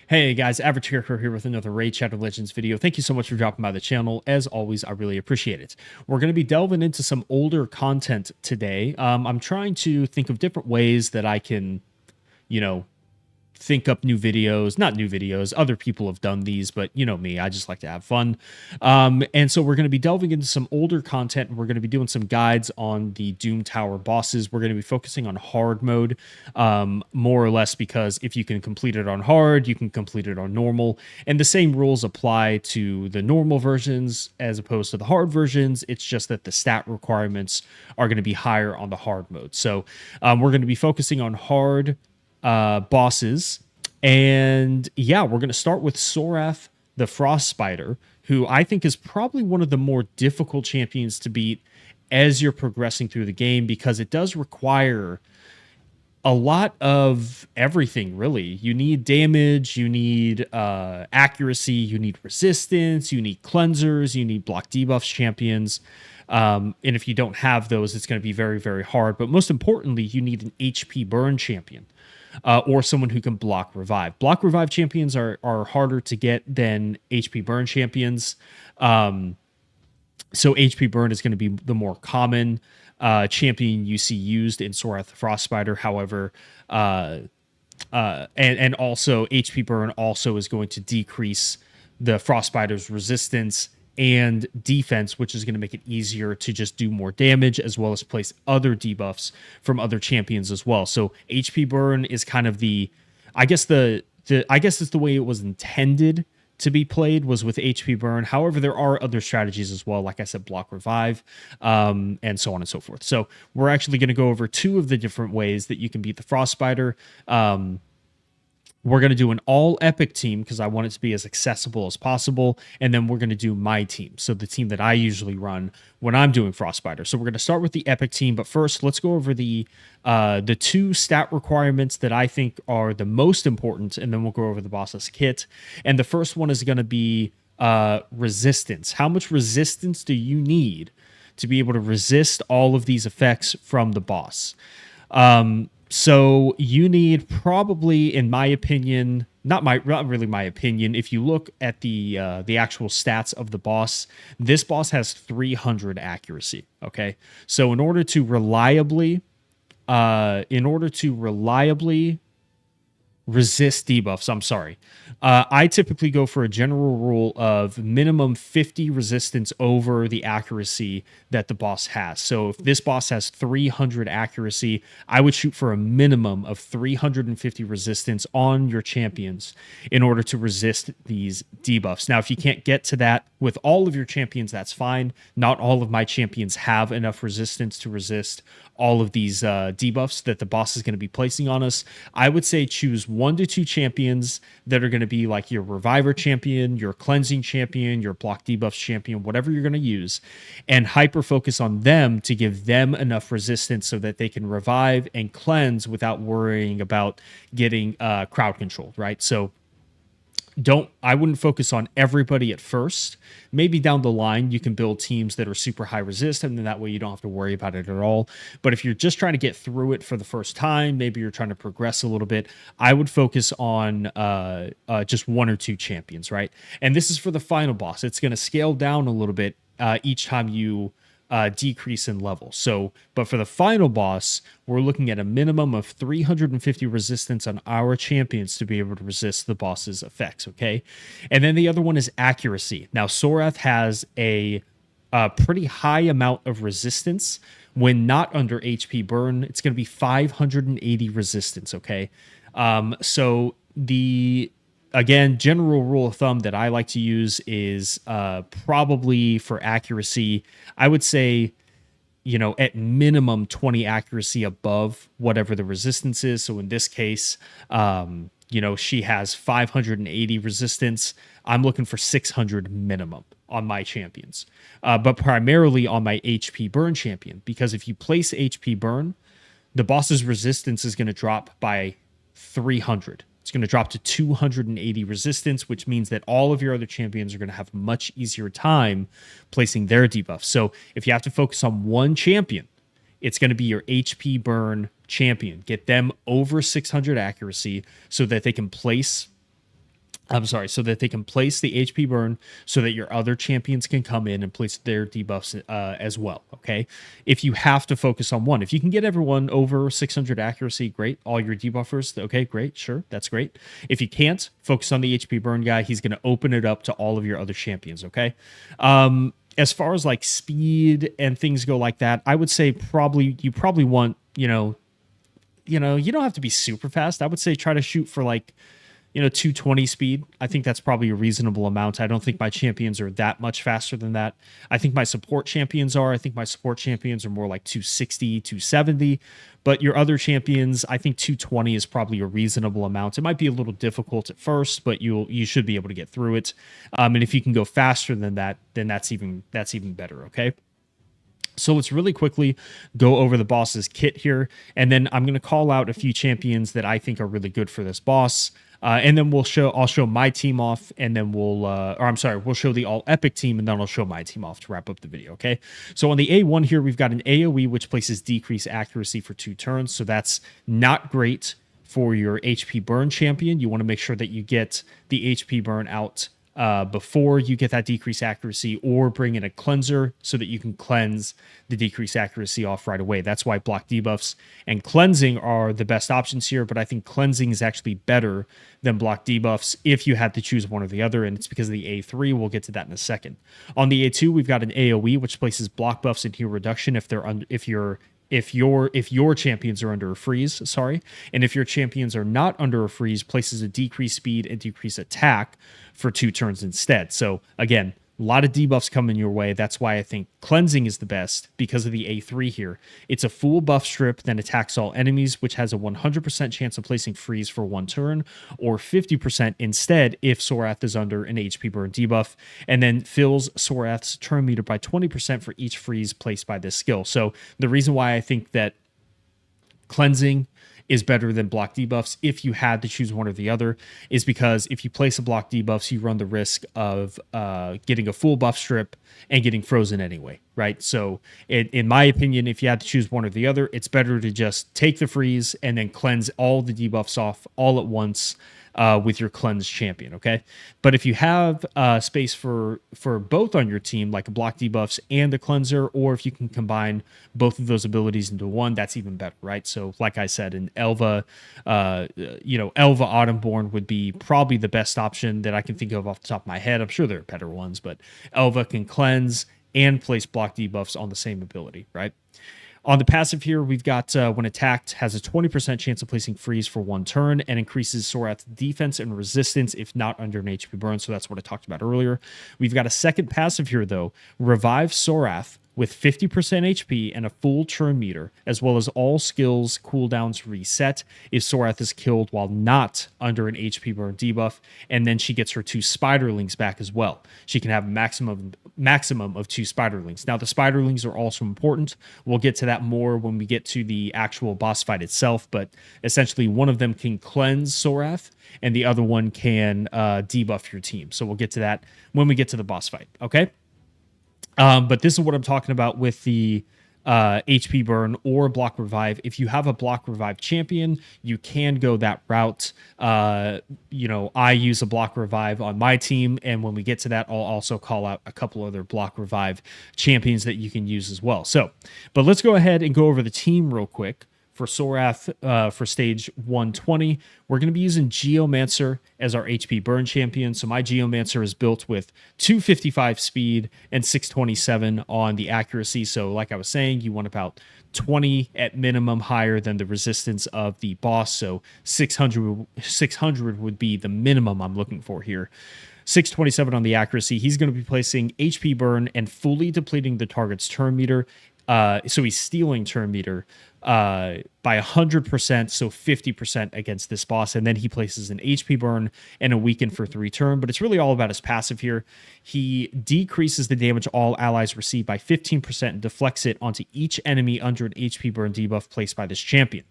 Hey guys, Average Character here with another Raid Shadow Legends video. Thank you so much for dropping by the channel. As always, I really appreciate it. We're going to be delving into some older content today. I'm trying to think of different ways that I can, you know, think up new videos, not new videos. Other people have done these, but you know me, I just like to have fun. And so we're going to be delving into some older content, and we're going to be doing some guides on the Doom Tower bosses. We're going to be focusing on hard mode, more or less, because if you can complete it on hard, you can complete it on normal. And the same rules apply to the normal versions as opposed to the hard versions. It's just that the stat requirements are going to be higher on the hard mode. So we're going to be focusing on hard bosses. And yeah, we're going to start with Sorath, the Frost Spider, who I think is probably one of the more difficult champions to beat as you're progressing through the game, because it does require a lot of everything, really. You need damage, you need accuracy, you need resistance, you need cleansers, you need block debuffs champions. And if you don't have those, it's going to be very, very hard. But most importantly, you need an HP burn champion. Or someone who can block revive. Block revive champions are harder to get than HP burn champions. So HP burn is going to be the more common champion you see used in Sorath Frost Spider. However, and also HP burn also is going to decrease the Frost Spider's resistance and defense, which is going to make it easier to just do more damage, as well as place other debuffs from other champions as well. So HP burn is kind of I guess it's the way it was intended to be played, was with HP burn. However, there are other strategies as well, like I said, block revive, and so on and so forth. So we're actually going to go over two of the different ways that you can beat the Frost Spider. We're going to do an all epic team because I want it to be as accessible as possible. And then we're going to do my team. So the team that I usually run when I'm doing Frostbiter. So we're going to start with the epic team. But first, let's go over the two stat requirements that I think are the most important. And then we'll go over the boss's kit. And the first one is going to be resistance. How much resistance do you need to be able to resist all of these effects from the boss? So you need probably, in my opinion, not really my opinion. If you look at the actual stats of the boss, this boss has 300 accuracy. Okay, so in order to reliably resist debuffs, I'm sorry. I typically go for a general rule of minimum 50 resistance over the accuracy that the boss has. So if this boss has 300 accuracy, I would shoot for a minimum of 350 resistance on your champions in order to resist these debuffs. Now, if you can't get to that with all of your champions, that's fine. Not all of my champions have enough resistance to resist all of these debuffs that the boss is going to be placing on us. I would say choose 1 to 2 champions that are going to be like your reviver champion, your cleansing champion, your block debuffs champion, whatever you're going to use, and hyper focus on them to give them enough resistance so that they can revive and cleanse without worrying about getting crowd controlled, right? So I wouldn't focus on everybody at first. Maybe down the line, you can build teams that are super high resist, and then that way you don't have to worry about it at all. But if you're just trying to get through it for the first time, maybe you're trying to progress a little bit, I would focus on just 1 or 2 champions, right? And this is for the final boss. It's going to scale down a little bit each time you decrease in level. So, but for the final boss, we're looking at a minimum of 350 resistance on our champions to be able to resist the boss's effects, okay? And then the other one is accuracy. Now, Sorath has a pretty high amount of resistance when not under HP burn. It's going to be 580 resistance, okay? So again, general rule of thumb that I like to use is probably for accuracy, I would say, at minimum 20 accuracy above whatever the resistance is. So in this case, she has 580 resistance. I'm looking for 600 minimum on my champions, but primarily on my HP burn champion, because if you place HP burn, the boss's resistance is going to drop by 300. It's going to drop to 280 resistance, which means that all of your other champions are going to have a much easier time placing their debuffs. So if you have to focus on one champion, it's going to be your HP burn champion. Get them over 600 accuracy so that they can place I'm sorry, so that they can place the HP burn so that your other champions can come in and place their debuffs as well. Okay. If you have to focus on one, if you can get everyone over 600 accuracy, great. All your debuffers, okay, great. Sure. That's great. If you can't, focus on the HP burn guy. He's going to open it up to all of your other champions. Okay. As far as like speed and things go like that, I would say you probably want, you don't have to be super fast. I would say try to shoot for like, 220 speed. I think that's probably a reasonable amount. I don't think my champions are that much faster than that. I think my support champions are. I think my support champions are more like 260, 270. But your other champions, I think 220 is probably a reasonable amount. It might be a little difficult at first, but you should be able to get through it. And if you can go faster than that, then that's even better. Okay. So let's really quickly go over the boss's kit here, and then I'm going to call out a few champions that I think are really good for this boss. And then I'll show my team off, and then we'll show the all epic team, and then I'll show my team off to wrap up the video. Okay. So on the A1 here, we've got an AoE, which places decreased accuracy for 2 turns. So that's not great for your HP burn champion. You want to make sure that you get the HP burn out before you get that decreased accuracy, or bring in a cleanser so that you can cleanse the decreased accuracy off right away. That's why block debuffs and cleansing are the best options here, but I think cleansing is actually better than block debuffs if you had to choose one or the other, and it's because of the A3. We'll get to that in a second. On the A2, we've got an AoE, which places block buffs and heal reduction if your champions are under a freeze, and if your champions are not under a freeze, places a decreased speed and decreased attack for 2 turns instead. So again, a lot of debuffs coming your way. That's why I think cleansing is the best, because of the A3 here. It's a full buff strip, then attacks all enemies, which has a 100% chance of placing freeze for 1 turn, or 50% instead if Sorath is under an HP burn debuff, and then fills Sorath's turn meter by 20% for each freeze placed by this skill. So the reason why I think that cleansing is better than block debuffs if you had to choose one or the other is because if you place a block debuffs, you run the risk of getting a full buff strip and getting frozen anyway, right? So in my opinion, if you had to choose one or the other, it's better to just take the freeze and then cleanse all the debuffs off all at once with your cleansed champion, okay? But if you have space for both on your team, like a block debuffs and a cleanser, or if you can combine both of those abilities into one, that's even better, right? So like I said, an Elva, Elva Autumnborn would be probably the best option that I can think of off the top of my head. I'm sure there are better ones, but Elva can cleanse and place block debuffs on the same ability, right? On the passive here, we've got when attacked, has a 20% chance of placing freeze for 1 turn and increases Sorath's defense and resistance if not under an HP burn. So that's what I talked about earlier. We've got a second passive here, though. Revive Sorath with 50% HP and a full turn meter, as well as all skills cooldowns reset if Sorath is killed while not under an HP burn debuff, and then she gets her 2 spiderlings back as well. She can have a maximum of 2 spiderlings. Now, the spiderlings are also important. We'll get to that more when we get to the actual boss fight itself, but essentially one of them can cleanse Sorath, and the other one can debuff your team. So we'll get to that when we get to the boss fight, okay? But this is what I'm talking about with the HP burn or block revive. If you have a block revive champion, you can go that route. I use a block revive on my team, and when we get to that, I'll also call out a couple other block revive champions that you can use as well. So, but let's go ahead and go over the team real quick. For Sorath, for stage 120, we're going to be using Geomancer as our HP burn champion. So my Geomancer is built with 255 speed and 627 on the accuracy. So like I was saying, you want about 20 at minimum higher than the resistance of the boss. So 600 would be the minimum I'm looking for here. 627 on the accuracy. He's going to be placing HP burn and fully depleting the target's turn meter. So he's stealing turn meter by 100%, so 50% against this boss, and then he places an HP burn and a weaken for 3 turn, but it's really all about his passive here. He decreases the damage all allies receive by 15% and deflects it onto each enemy under an HP burn debuff placed by this champion.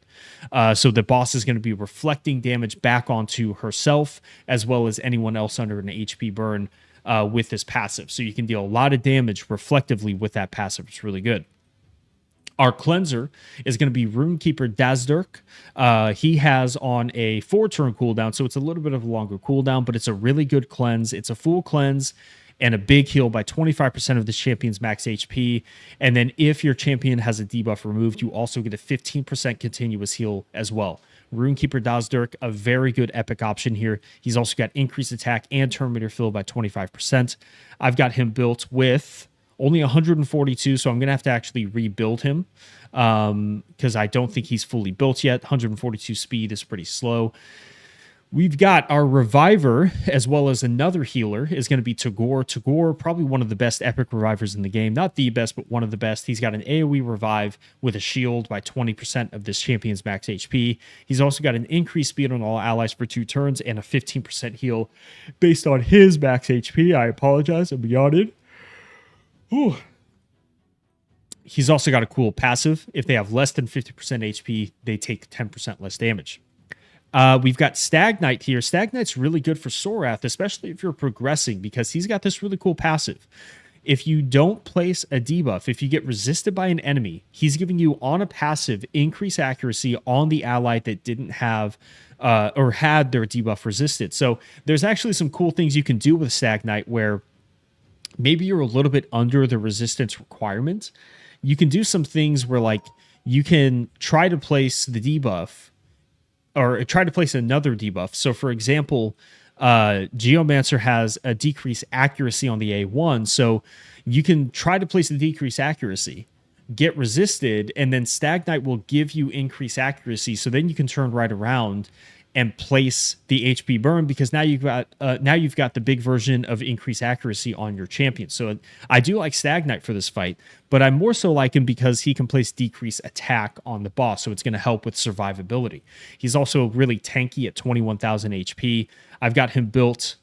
So the boss is going to be reflecting damage back onto herself, as well as anyone else under an HP burn with this passive. So you can deal a lot of damage reflectively with that passive. It's really good. Our cleanser is going to be Runekeeper Dazdurk. He has on a 4-turn cooldown, so it's a little bit of a longer cooldown, but it's a really good cleanse. It's a full cleanse and a big heal by 25% of the champion's max HP. And then if your champion has a debuff removed, you also get a 15% continuous heal as well. Runekeeper Dazdurk, a very good epic option here. He's also got increased attack and turn meter fill by 25%. I've got him built with only 142, so I'm going to have to actually rebuild him because I don't think he's fully built yet. 142 speed is pretty slow. We've got our Reviver, as well as another healer, is going to be Tagore. Tagore, probably one of the best epic revivers in the game. Not the best, but one of the best. He's got an AoE revive with a shield by 20% of this champion's max HP. He's also got an increased speed on all allies for 2 turns and a 15% heal based on his max HP. I apologize, I'm yawning. Whew. He's also got a cool passive. If they have less than 50% HP, they take 10% less damage. We've got Stag Knight here. Stag Knight's really good for Sorath, especially if you're progressing, because he's got this really cool passive. If you don't place a debuff, if you get resisted by an enemy, he's giving you on a passive increased accuracy on the ally that didn't have or had their debuff resisted. So there's actually some cool things you can do with Stag Knight where maybe you're a little bit under the resistance requirement. You can do some things where, like, you can try to place the debuff or try to place another debuff. So, for example, Geomancer has a decreased accuracy on the A1, so you can try to place the decreased accuracy, get resisted, and then Stag Knight will give you increased accuracy, so then you can turn right around and place the HP burn, because now you've got the big version of increased accuracy on your champion. So I do like Stag Knight for this fight, but I more so like him because he can place decreased attack on the boss, so it's going to help with survivability. He's also really tanky at 21,000 HP. I've got him built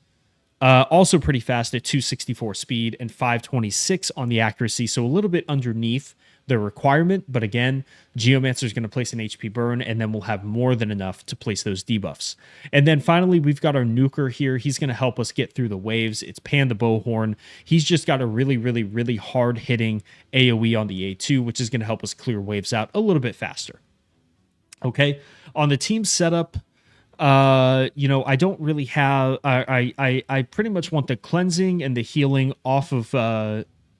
also pretty fast at 264 speed and 526 on the accuracy, so a little bit underneath the requirement, but again, Geomancer is going to place an HP burn, and then we'll have more than enough to place those debuffs. And then finally, we've got our nuker here. He's going to help us get through the waves. It's Pan the Bowhorn. He's just got a really, really, really hard-hitting AoE on the A2, which is going to help us clear waves out a little bit faster. Okay, on the team setup, I don't really have. I pretty much want the cleansing and the healing off of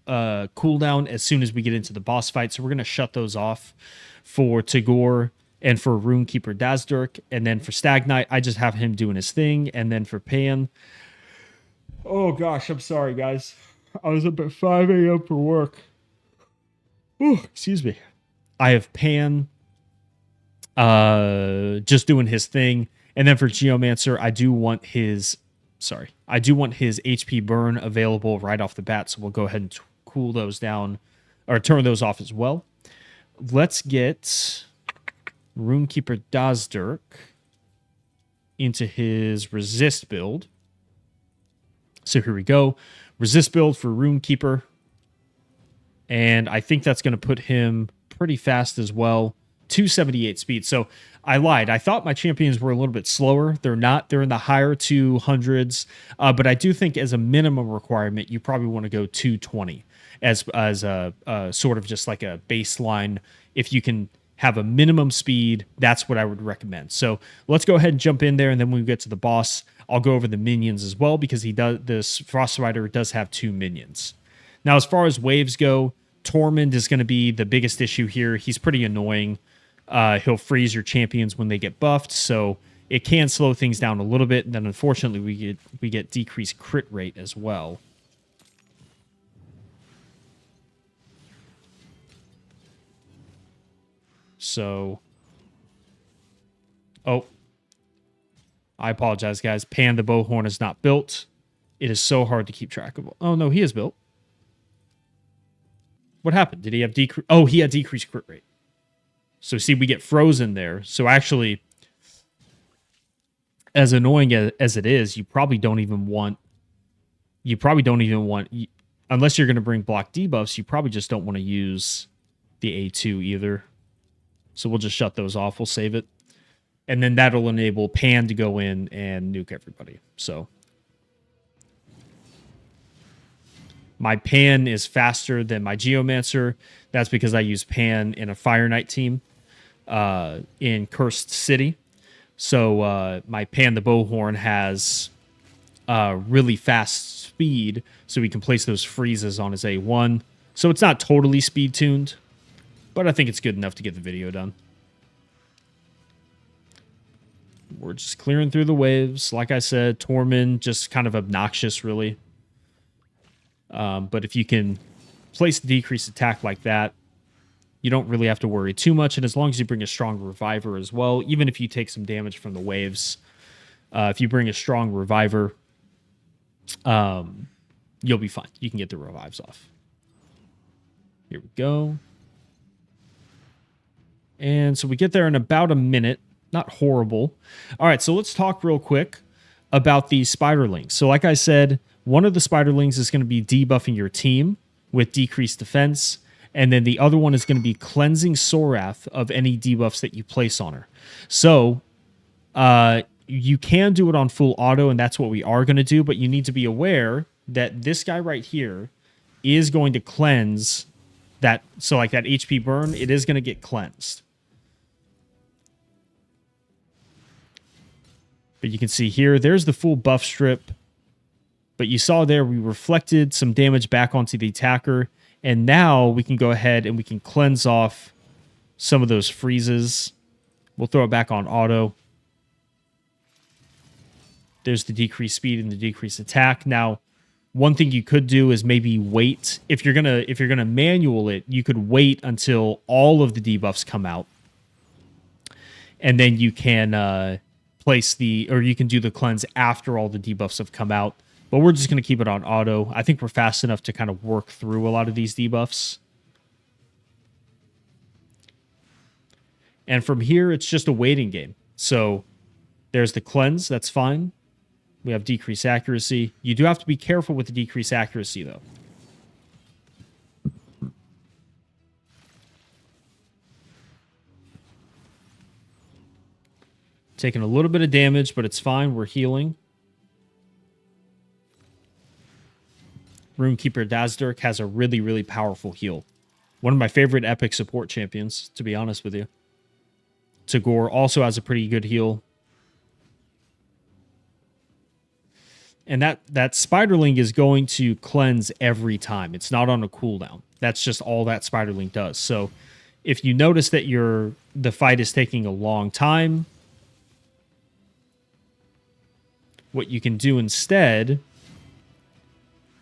cooldown as soon as we get into the boss fight. So we're going to shut those off for Tagore and for Runekeeper Dazdurk. And then for Stag Knight, I just have him doing his thing. And then for Pan, oh gosh, I'm sorry, guys. I was up at 5 a.m. for work. Ooh, excuse me. I have Pan just doing his thing. And then for Geomancer, I do want his HP burn available right off the bat. So we'll go ahead and cool those down or turn those off as well. Let's get Runekeeper Dazdurk into his resist build. So here we go. Resist build for Runekeeper. And I think that's going to put him pretty fast as well. 278 speed. So I lied. I thought my champions were a little bit slower. They're not. They're in the higher 200s. But I do think as a minimum requirement, you probably want to go 220 as a sort of just like a baseline. If you can have a minimum speed, that's what I would recommend. So let's go ahead and jump in there. And then when we get to the boss, I'll go over the minions as well, because this Frost Rider does have 2 minions. Now, as far as waves go, Tormund is going to be the biggest issue here. He's pretty annoying. He'll freeze your champions when they get buffed, so it can slow things down a little bit. And then unfortunately, we get decreased crit rate as well. So, oh, I apologize, guys. Pan the Bowhorn is not built. It is so hard to keep track of. Oh no, he is built. What happened? Did he have decrease? Oh, he had decreased crit rate. So see, we get frozen there. So actually, as annoying as it is, you probably don't even want, unless you're going to bring block debuffs, you probably just don't want to use the A2 either. So we'll just shut those off. We'll save it. And then that'll enable Pan to go in and nuke everybody. So My Pan is faster than my Geomancer. That's because I use Pan in a Fire Knight team in Cursed City. So my Pan the Bowhorn has really fast speed, so we can place those freezes on his A1. So it's not totally speed tuned, but I think it's good enough to get the video done. We're just clearing through the waves. Like I said, Tormund, just kind of obnoxious, really. But if you can place the decreased attack like that, you don't really have to worry too much. And as long as you bring a strong reviver as well, even if you take some damage from the waves, if you bring a strong reviver, you'll be fine. You can get the revives off. Here we go. And so we get there in about a minute. Not horrible. All right, so let's talk real quick about these spiderlings. So like I said, one of the spiderlings is going to be debuffing your team with decreased defense, and then the other one is going to be cleansing Sorath of any debuffs that you place on her. So you can do it on full auto, and that's what we are going to do, but you need to be aware that this guy right here is going to cleanse that. So like that HP burn, it is going to get cleansed. But you can see here, there's the full buff strip. But you saw there, we reflected some damage back onto the attacker. And now we can go ahead and we can cleanse off some of those freezes. We'll throw it back on auto. There's the decreased speed and the decreased attack. Now, one thing you could do is maybe wait. If you're gonna manual it, you could wait until all of the debuffs come out. And then you can you can do the cleanse after all the debuffs have come out. But we're just going to keep it on auto. I think we're fast enough to kind of work through a lot of these debuffs. And from here, it's just a waiting game. So there's the cleanse. That's fine. We have decreased accuracy. You do have to be careful with the decreased accuracy, though. Taking a little bit of damage, but it's fine. We're healing. Runekeeper Dazdirk has a really, really powerful heal. One of my favorite epic support champions, to be honest with you. Tagore also has a pretty good heal. And that Spiderling is going to cleanse every time. It's not on a cooldown. That's just all that Spiderling does. So if you notice that the fight is taking a long time, what you can do instead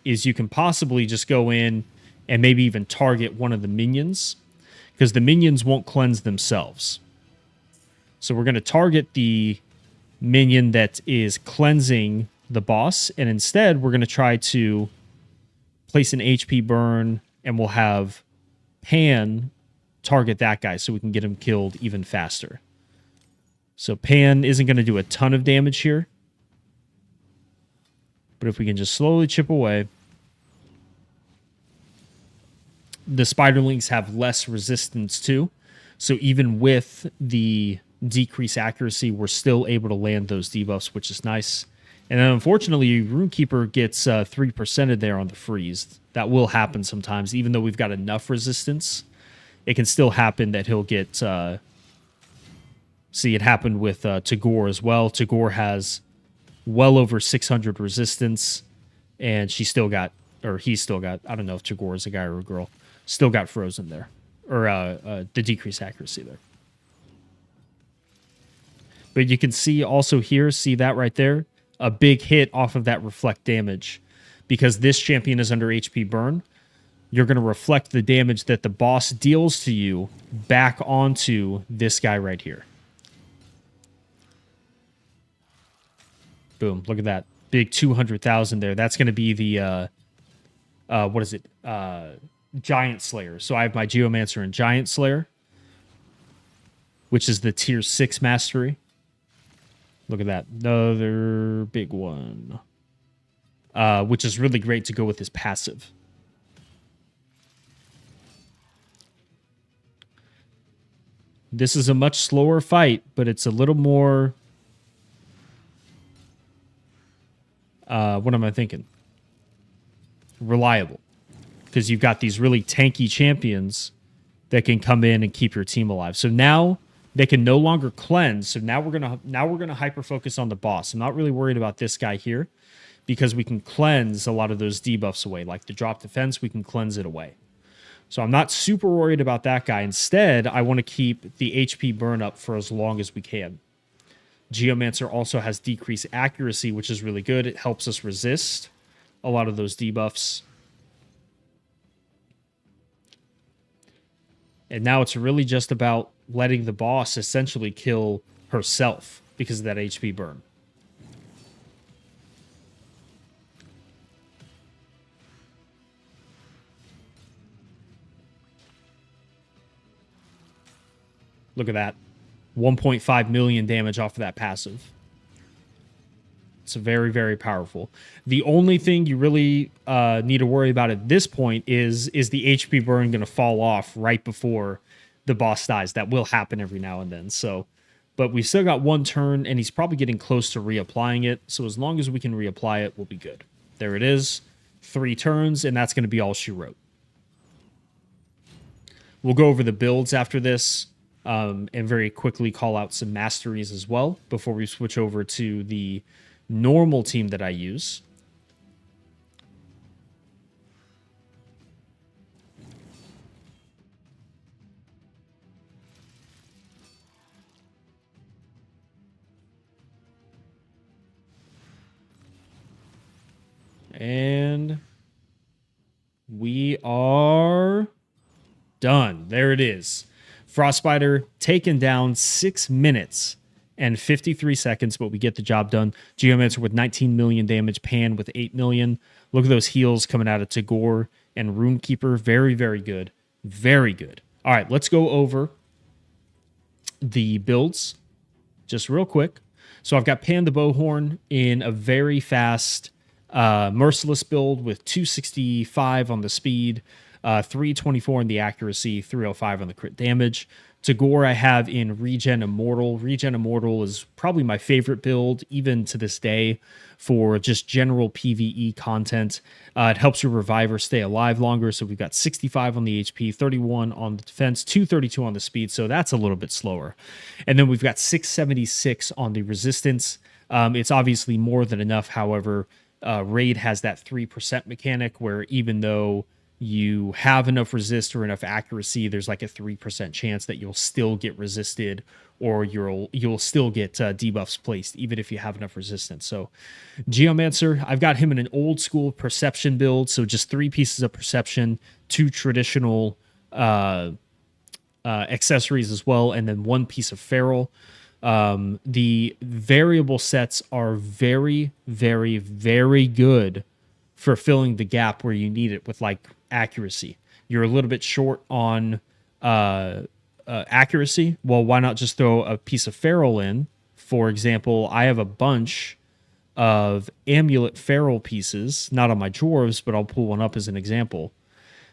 is you can possibly just go in and maybe even target one of the minions, because the minions won't cleanse themselves. So we're going to target the minion that is cleansing the boss, and instead we're going to try to place an HP burn, and we'll have Pan target that guy so we can get him killed even faster. So Pan isn't going to do a ton of damage here. But if we can just slowly chip away, the spiderlings have less resistance too. So even with the decreased accuracy, we're still able to land those debuffs, which is nice. And then unfortunately, Runekeeper gets 3%ed there on the freeze. That will happen sometimes. Even though we've got enough resistance, it can still happen that he'll get... see, it happened with Tagore as well. Tagore has well over 600 resistance, and he still got, I don't know if Tagore is a guy or a girl, still got frozen there, or the decreased accuracy there. But you can see also here, see that right there, a big hit off of that reflect damage. Because this champion is under HP burn, you're going to reflect the damage that the boss deals to you back onto this guy right here. Boom, look at that. Big 200,000 there. That's going to be the, what is it? Giant Slayer. So I have my Geomancer and Giant Slayer, which is the tier 6 mastery. Look at that. Another big one. Which is really great to go with his passive. This is a much slower fight, but it's a little more... what am I thinking? Reliable. because you've got these really tanky champions that can come in and keep your team alive. So now they can no longer cleanse. So now we're gonna hyper focus on the boss. I'm not really worried about this guy here because we can cleanse a lot of those debuffs away. Like the drop defense, we can cleanse it away. So I'm not super worried about that guy. Instead, I want to keep the HP burn up for as long as we can. Geomancer also has decreased accuracy, which is really good. It helps us resist a lot of those debuffs. And now it's really just about letting the boss essentially kill herself because of that HP burn. Look at that. 1.5 million damage off of that passive. It's very, very powerful. The only thing you really need to worry about at this point is the HP burn going to fall off right before the boss dies. That will happen every now and then. So, but we've still got one turn, and he's probably getting close to reapplying it. So as long as we can reapply it, we'll be good. There it is. 3 turns, and that's going to be all she wrote. We'll go over the builds after this. And very quickly call out some masteries as well before we switch over to the normal team that I use. And we are done. There it is. Frostbiter taken down 6 minutes and 53 seconds, but we get the job done. Geomancer with 19 million damage, Pan with 8 million. Look at those heals coming out of Tagore and Runekeeper. Very, very good. Very good. All right, let's go over the builds just real quick. So I've got Pan the Bowhorn in a very fast, merciless build with 265 on the speed, 324 in the accuracy, 305 on the crit damage. Tagore I have in Regen Immortal. Regen Immortal is probably my favorite build, even to this day, for just general PvE content. It helps your Reviver stay alive longer, so we've got 65 on the HP, 31 on the defense, 232 on the speed, so that's a little bit slower. And then we've got 676 on the resistance. It's obviously more than enough, however, Raid has that 3% mechanic where even though you have enough resist or enough accuracy, there's like a 3% chance that you'll still get resisted or you'll still get debuffs placed even if you have enough resistance. So Geomancer, I've got him in an old school perception build, so just 3 pieces of perception, 2 traditional accessories as well, and then 1 piece of feral. The variable sets are very, very, very good for filling the gap where you need it with like accuracy. You're a little bit short on accuracy. Well, why not just throw a piece of feral in? For example, I have a bunch of amulet feral pieces, not on my dwarves, but I'll pull one up as an example.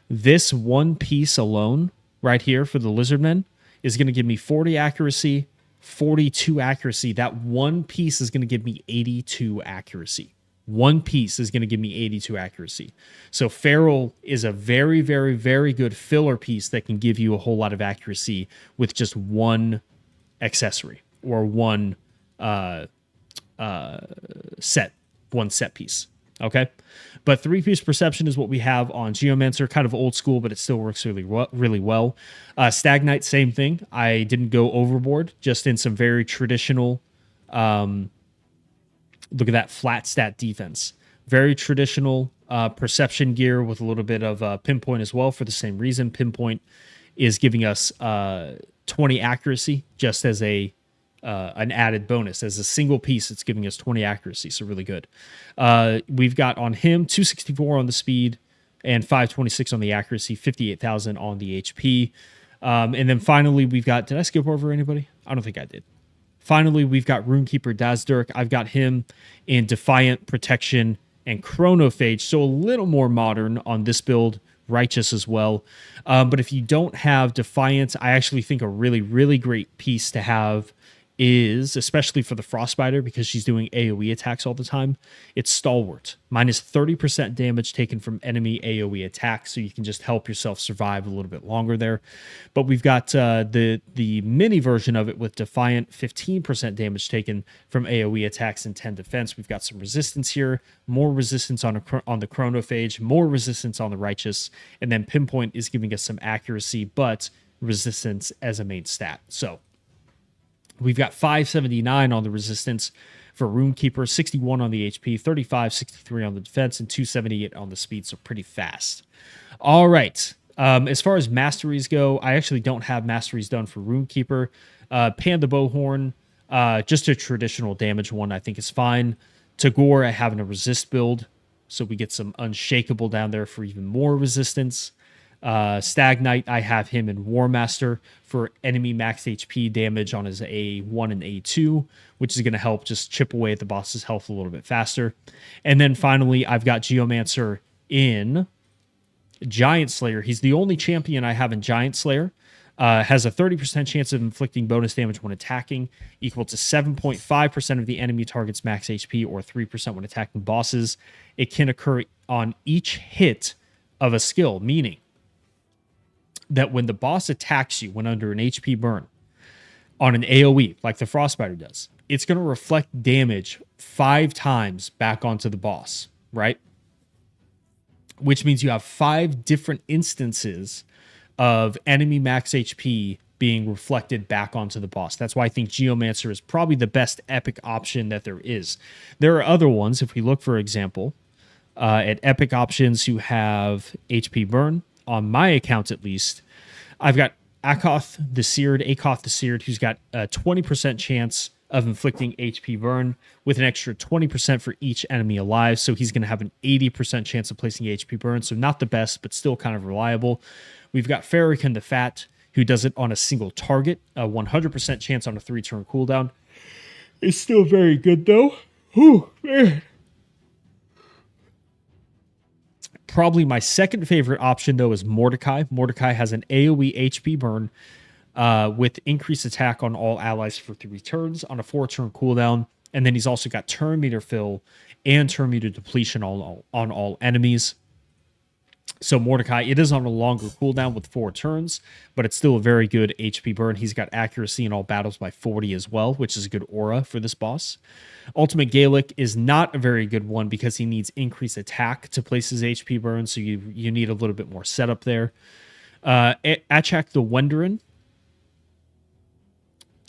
This 1 piece alone right here for the lizardmen is going to give me 40 accuracy, 42 accuracy. That 1 piece is going to give me 82 accuracy. 1 piece is going to give me 82 accuracy. So feral is a very, very, very good filler piece that can give you a whole lot of accuracy with just 1 accessory or 1 set piece. Okay, but 3-piece perception is what we have on Geomancer. Kind of old school, but it still works really well. Stagnite, same thing. I didn't go overboard, just in some very traditional. Look at that flat stat defense. Very traditional perception gear with a little bit of pinpoint as well for the same reason. Pinpoint is giving us 20 accuracy just as an added bonus. As a single piece, it's giving us 20 accuracy, so really good. We've got on him 264 on the speed and 526 on the accuracy, 58,000 on the HP. And then finally, we've got, did I skip over anybody? I don't think I did. Finally, we've got Runekeeper Dazdurk. I've got him in Defiant, Protection, and Chronophage, so a little more modern on this build. Righteous as well. But if you don't have Defiant, I actually think a really, really great piece to have is, especially for the Frostbiter, because she's doing AoE attacks all the time, it's Stalwart. Minus 30% damage taken from enemy AoE attacks, so you can just help yourself survive a little bit longer there. But we've got the mini version of it with Defiant, 15% damage taken from AoE attacks and 10 defense. We've got some resistance here, more resistance on the Chronophage, more resistance on the Righteous, and then Pinpoint is giving us some accuracy, but resistance as a main stat. So we've got 579 on the resistance for Runekeeper, 61 on the HP, 35, 63 on the defense, and 278 on the speed, so pretty fast. All right. As far as masteries go, I actually don't have masteries done for Runekeeper. Panda Bowhorn, just a traditional damage one, I think is fine. Tagore, I have in a resist build, so we get some Unshakable down there for even more resistance. Stag Knight, I have him in War Master for enemy max HP damage on his A1 and A2, which is going to help just chip away at the boss's health a little bit faster. And then finally, I've got Geomancer in Giant Slayer. He's the only champion I have in Giant Slayer. Has a 30% chance of inflicting bonus damage when attacking, equal to 7.5% of the enemy target's max HP, or 3% when attacking bosses. It can occur on each hit of a skill, meaning that when the boss attacks you when under an HP burn on an AoE, like the Frostbiter does, it's going to reflect damage 5 times back onto the boss, right? Which means you have 5 different instances of enemy max HP being reflected back onto the boss. That's why I think Geomancer is probably the best epic option that there is. There are other ones. If we look, for example, at epic options who have HP burn, on my account at least, I've got Akoth the Seared, who's got a 20% chance of inflicting HP burn with an extra 20% for each enemy alive. So he's going to have an 80% chance of placing HP burn. So not the best, but still kind of reliable. We've got Farrakhan the Fat, who does it on a single target, a 100% chance on a 3-turn cooldown. It's still very good though. Whew, man. Probably my second favorite option, though, is Mordecai. Mordecai has an AoE HP burn with increased attack on all allies for 3 turns on a 4-turn cooldown. And then he's also got turn meter fill and turn meter depletion on all enemies. So Mordecai, it is on a longer cooldown with 4 turns, but it's still a very good HP burn. He's got accuracy in all battles by 40 as well, which is a good aura for this boss. Ultimate Gaelic is not a very good one because he needs increased attack to place his HP burn, so you need a little bit more setup there. Achak the Wenderin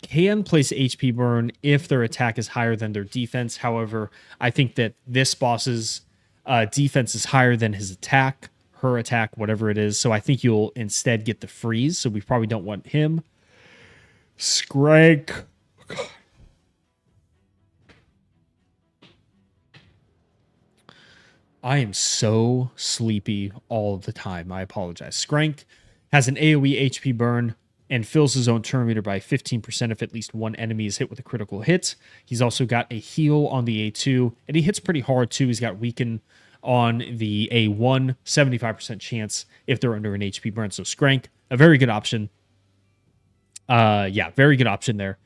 can place HP burn if their attack is higher than their defense. However, I think that this boss's defense is higher than his attack, her attack, whatever it is. So I think you'll instead get the freeze. So we probably don't want him. Scrank. I am so sleepy all the time. I apologize. Scrank has an AoE HP burn and fills his own turn meter by 15% if at least one enemy is hit with a critical hit. He's also got a heal on the A2, and he hits pretty hard too. He's got weaken on the A1, 75% chance if they're under an HP burn. So Scrank, a very good option. Yeah, very good option there.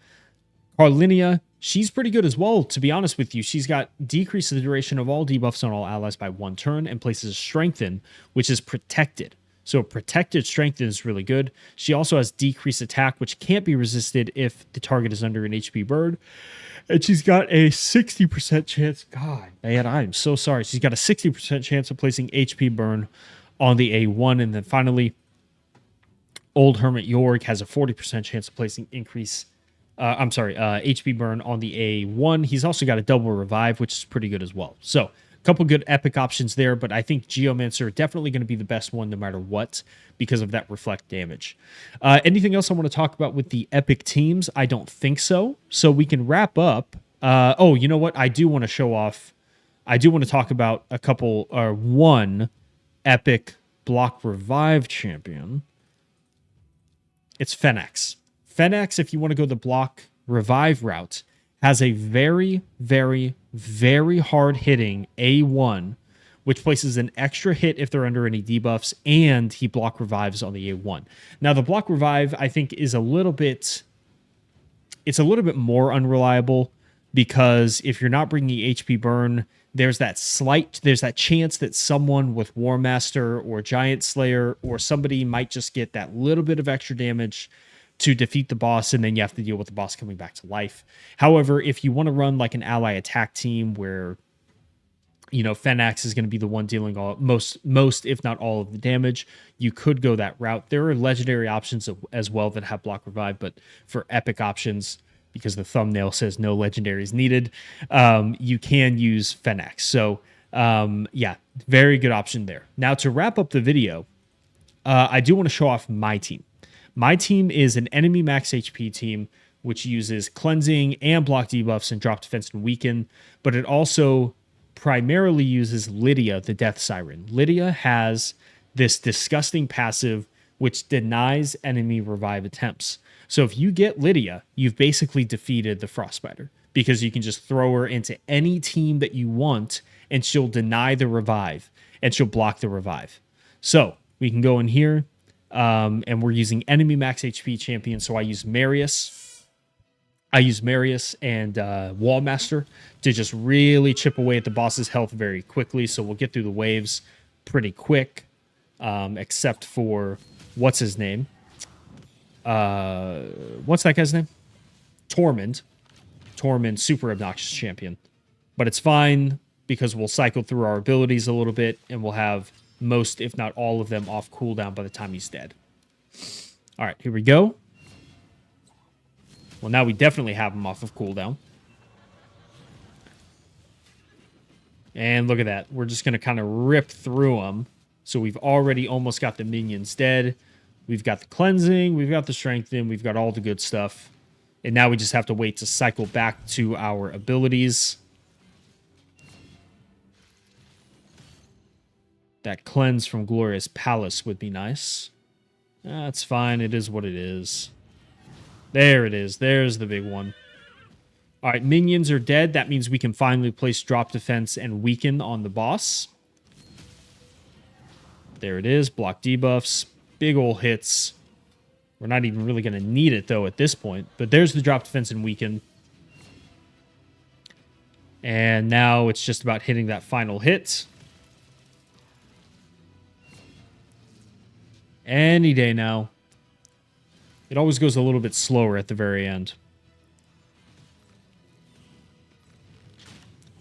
Carlinia, she's pretty good as well, to be honest with you. She's got decrease the duration of all debuffs on all allies by 1 turn and places Strengthen, which is protected. So protected Strengthen is really good. She also has decreased attack, which can't be resisted if the target is under an HP burn. And she's got a 60% chance. God, man, I am so sorry. She's got a 60% chance of placing HP burn on the A1. And then finally, Old Hermit York has a 40% chance of placing HP burn on the A1. He's also got a double revive, which is pretty good as well. So a couple good epic options there, but I think Geomancer definitely going to be the best one no matter what because of that reflect damage. Anything else I want to talk about with the epic teams? I don't think so. So we can wrap up. Oh, you know what? I do want to show off. I do want to talk about one epic block revive champion. It's Phoenix. Phoenix, if you want to go the block revive route, has a very, very, very hard-hitting A1, which places an extra hit if they're under any debuffs, and he block revives on the A1. Now, the block revive, I think, is a little bit it's a little bit more unreliable because if you're not bringing HP burn, there's that chance that someone with War Master or Giant Slayer or somebody might just get that little bit of extra damage to defeat the boss, and then you have to deal with the boss coming back to life. However, if you want to run like an ally attack team where Fenax is going to be the one dealing most if not all of the damage, you could go that route. There are legendary options as well that have block revive, but for epic options, because the thumbnail says no legendaries needed, you can use Fenax. So yeah, very good option there. Now to wrap up the video, I do want to show off my team. My team is an enemy max HP team, which uses cleansing and block debuffs and drop defense and weaken, but it also primarily uses Lydia, the Death Siren. Lydia has this disgusting passive which denies enemy revive attempts. So if you get Lydia, you've basically defeated the Frostbiter, because you can just throw her into any team that you want and she'll deny the revive and she'll block the revive. So we can go in here and we're using enemy max HP champion. So I use Marius. And Wallmaster to just really chip away at the boss's health very quickly. So we'll get through the waves pretty quick, except for, what's his name? What's that guy's name? Tormund. Tormund, super obnoxious champion. But it's fine because we'll cycle through our abilities a little bit and we'll have most, if not all of them, off cooldown by the time he's dead. All right, here we go. Well, now we definitely have him off of cooldown. And look at that. We're just going to kind of rip through them. So we've already almost got the minions dead. We've got the cleansing. We've got the strengthening. We've got all the good stuff. And now we just have to wait to cycle back to our abilities. That cleanse from Glorious Palace would be nice. That's fine. It is what it is. There it is. There's the big one. All right, minions are dead. That means we can finally place drop defense and weaken on the boss. There it is. Block debuffs. Big ol' hits. We're not even really going to need it, though, at this point. But there's the drop defense and weaken. And now it's just about hitting that final hit. Any day now. It always goes a little bit slower at the very end.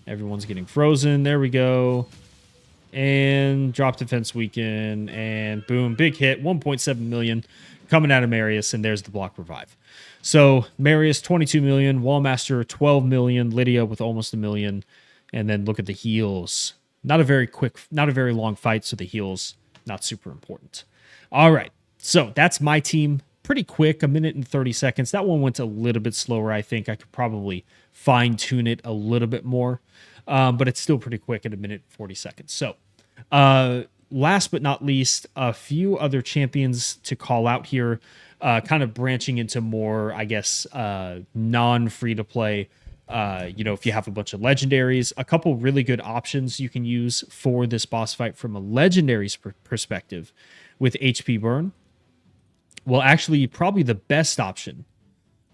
Everyone's getting frozen. There we go. And drop defense weaken. And boom, big hit. 1.7 million coming out of Marius. And there's the block revive. So Marius, 22 million. Wallmaster, 12 million. Lydia with almost a million. And then look at the heals. Not a very long fight. So the heals, not super important. All right. So that's my team. Pretty quick, 1 minute and 30 seconds. That one went a little bit slower, I think. I could probably fine-tune it a little bit more. But it's still pretty quick at 1 minute and 40 seconds. So, last but not least, a few other champions to call out here. Kind of branching into more, I guess, non-free-to-play. If you have a bunch of legendaries. A couple really good options you can use for this boss fight from a legendaries perspective with HP burn. Well, actually, probably the best option.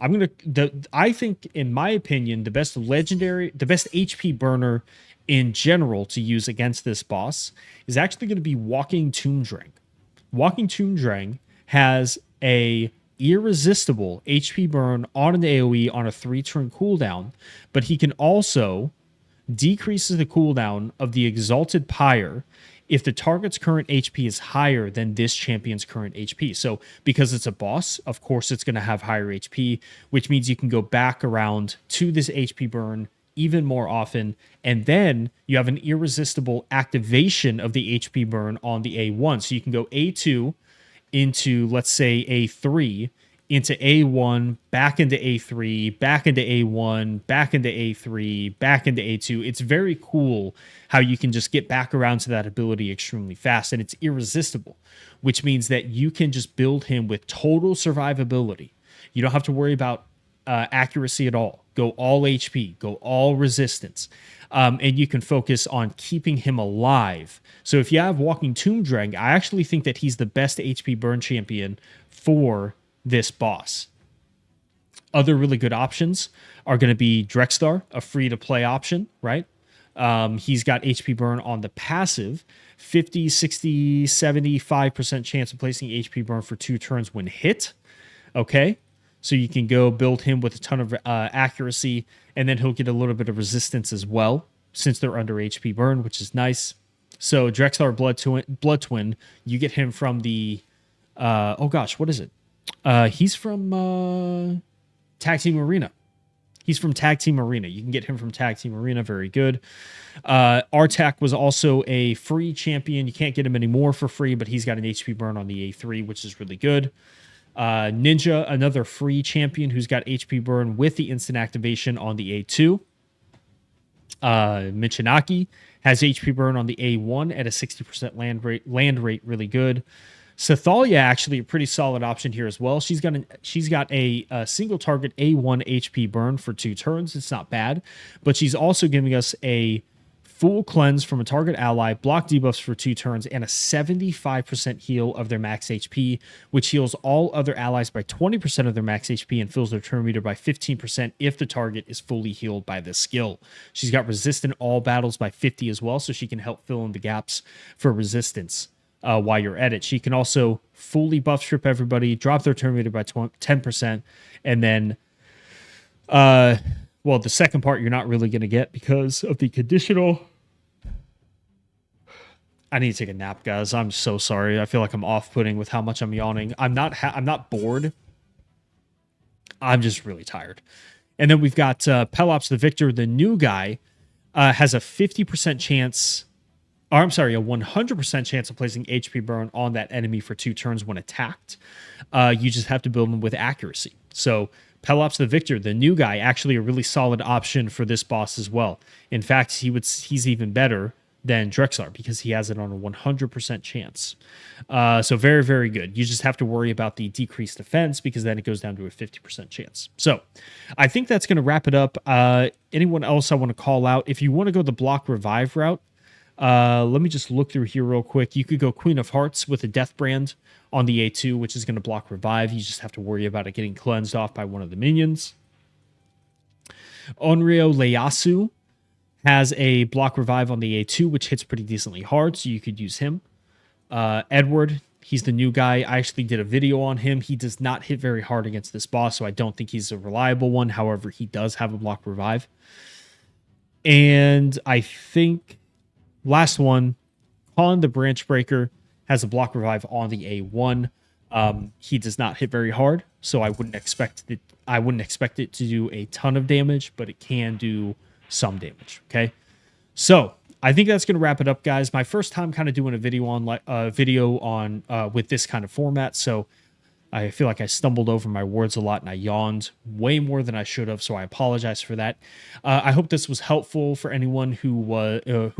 I think, in my opinion, the best HP burner in general to use against this boss is actually going to be Walking Tomb Drang. Walking Tomb Drang has a irresistible HP burn on an AoE on a 3-turn cooldown, but he can also decrease the cooldown of the Exalted Pyre if the target's current HP is higher than this champion's current HP. So because it's a boss, of course it's going to have higher HP, which means you can go back around to this HP burn even more often, and then you have an irresistible activation of the HP burn on the A1. So you can go A2 into, let's say, A3, into A1, back into A3, back into A1, back into A3, back into A2. It's very cool how you can just get back around to that ability extremely fast, and it's irresistible, which means that you can just build him with total survivability. You don't have to worry about accuracy at all. Go all HP, go all resistance, and you can focus on keeping him alive. So if you have Walking Tomb Drang, I actually think that he's the best HP burn champion for this boss. other really good options are going to be Drexstar, a free-to-play option, right? He's got HP burn on the passive, 50, 60, 75% chance of placing HP burn for 2 turns when hit. Okay. So you can go build him with a ton of accuracy, and then he'll get a little bit of resistance as well, since they're under HP burn, which is nice. So Drexlar Blood Twin, you get him from the oh gosh, what is it? He's from Tag Team Arena. He's from Tag Team Arena. You can get him from Tag Team Arena. Very good. Artak was also a free champion. You can't get him anymore for free, but he's got an HP burn on the A3, which is really good. Ninja, another free champion who's got HP burn with the instant activation on the A2. Michinaki has HP burn on the A1 at a 60% land rate, really good. Sathalia, actually a pretty solid option here as well. She's got a single target A1 HP burn for 2 turns. It's not bad, but she's also giving us a full cleanse from a target ally, block debuffs for 2 turns, and a 75% heal of their max HP, which heals all other allies by 20% of their max HP and fills their turn meter by 15% if the target is fully healed by this skill. She's got resistant all battles by 50 as well, so she can help fill in the gaps for resistance while you're at it. She can also fully buff strip everybody, drop their turn meter by 10%, and then well, the second part you're not really going to get because of the conditional. I need to take a nap, guys. I'm so sorry. I feel like I'm off-putting with how much I'm yawning. I'm not bored. I'm just really tired. And then we've got Pelops the Victor, the new guy, has a 50% chance, or I'm sorry, a 100% chance of placing HP burn on that enemy for 2 turns when attacked. You just have to build them with accuracy. So Pelops the Victor, the new guy, actually a really solid option for this boss as well. In fact, he's even better than Drexlar because he has it on a 100% chance. So very, very good. You just have to worry about the decreased defense because then it goes down to a 50% chance. So I think that's going to wrap it up. Anyone else I want to call out? If you want to go the block revive route, let me just look through here real quick. You could go Queen of Hearts with a Death Brand on the A2, which is going to block revive. You just have to worry about it getting cleansed off by one of the minions. Onryo Ieyasu has a block revive on the A2, which hits pretty decently hard, so you could use him. Edward, he's the new guy. I actually did a video on him. He does not hit very hard against this boss, so I don't think he's a reliable one. However, he does have a block revive. And I think last one, Khan the Branch Breaker has a block revive on the A1. He does not hit very hard, so I wouldn't expect it to do a ton of damage, but it can do some damage. Okay, so I think that's going to wrap it up, guys. My first time kind of doing a video on with this kind of format, so I feel like I stumbled over my words a lot and I yawned way more than I should have, so I apologize for that. I hope this was helpful for anyone who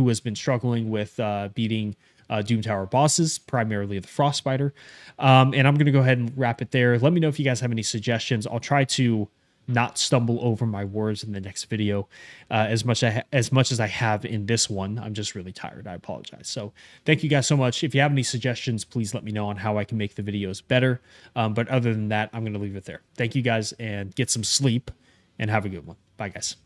has been struggling with beating Doom Tower bosses, primarily the Frostbiter. And I'm going to go ahead and wrap it there. Let me know if you guys have any suggestions. I'll try to not stumble over my words in the next video as much as I have in this one. I'm just really tired. I apologize. So thank you guys so much. If you have any suggestions, please let me know on how I can make the videos better. But other than that, I'm going to leave it there. Thank you guys and get some sleep and have a good one. Bye, guys.